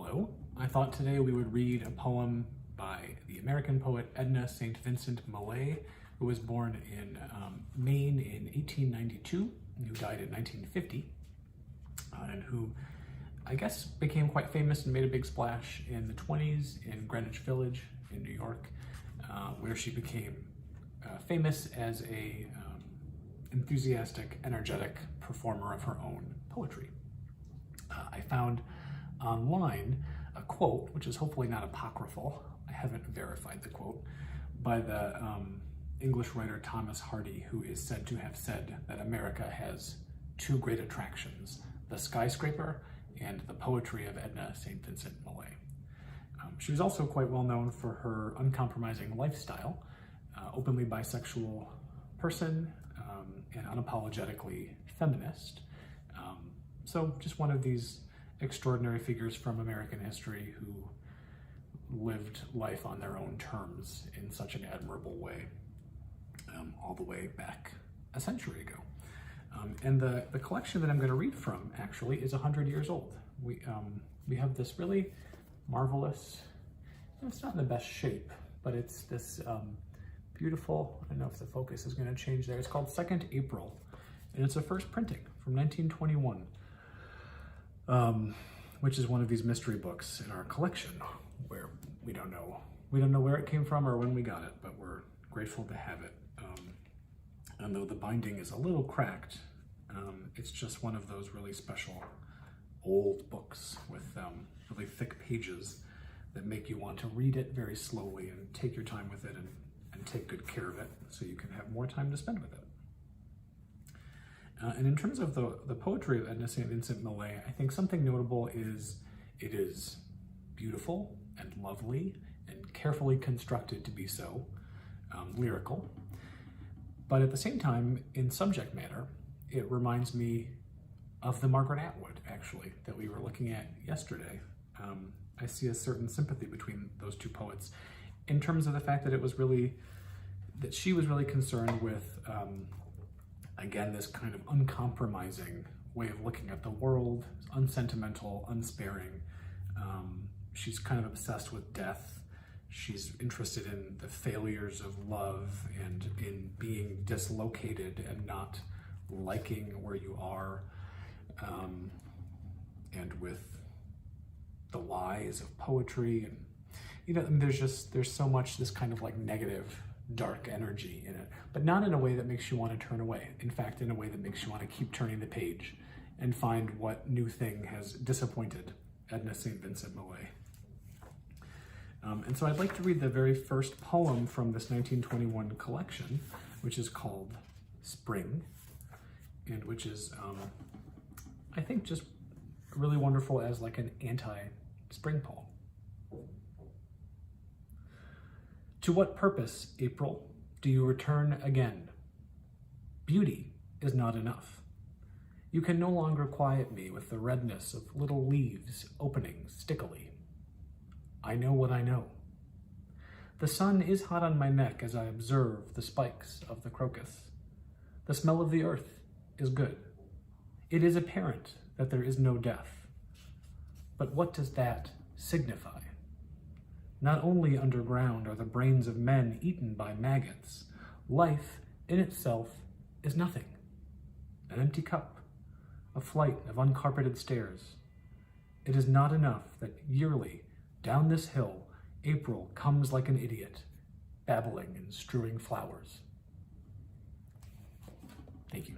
Hello. I thought today we would read a poem by the American poet Edna St. Vincent Millay, who was born in Maine in 1892, who died in 1950, and who I guess became quite famous and made a big splash in the 20s in Greenwich Village in New York, where she became famous as a enthusiastic, energetic performer of her own poetry. I found online a quote, which is hopefully not apocryphal, I haven't verified the quote, by the English writer Thomas Hardy, who is said to have said that America has two great attractions, the skyscraper and the poetry of Edna St. Vincent Millay. She was also quite well known for her uncompromising lifestyle, openly bisexual person, and unapologetically feminist. So just one of these extraordinary figures from American history who lived life on their own terms in such an admirable way, all the way back a century ago. And the collection that I'm going to read from actually is 100 years old. We have this really marvelous, it's not in the best shape, but it's this beautiful, I don't know if the focus is going to change there, it's called 2nd April, and it's a first printing from 1921. Which is one of these mystery books in our collection where we don't know where it came from or when we got it, but we're grateful to have it. And though the binding is a little cracked, it's just one of those really special old books with really thick pages that make you want to read it very slowly and take your time with it and take good care of it so you can have more time to spend with it. And in terms of the poetry of Edna St. Vincent Millay, I think something notable is it is beautiful and lovely and carefully constructed to be so, lyrical. But at the same time, in subject matter, it reminds me of the Margaret Atwood, actually, that we were looking at yesterday. I see a certain sympathy between those two poets in terms of the fact that she was really concerned with again, this kind of uncompromising way of looking at the world, unsentimental, unsparing. She's kind of obsessed with death. She's interested in the failures of love and in being dislocated and not liking where you are, and with the lies of poetry. And there's so much this kind of like negative, dark energy in it, but not in a way that makes you want to turn away. In fact, in a way that makes you want to keep turning the page and find what new thing has disappointed Edna St. Vincent Millay. And so I'd like to read the very first poem from this 1921 collection, which is called Spring, and which is, I think, just really wonderful as like an anti-spring poem. To what purpose, April, do you return again? Beauty is not enough. You can no longer quiet me with the redness of little leaves opening stickily. I know what I know. The sun is hot on my neck as I observe the spikes of the crocus. The smell of the earth is good. It is apparent that there is no death. But what does that signify? Not only underground are the brains of men eaten by maggots, life in itself is nothing. An empty cup, a flight of uncarpeted stairs. It is not enough that yearly, down this hill, April comes like an idiot, babbling and strewing flowers. Thank you.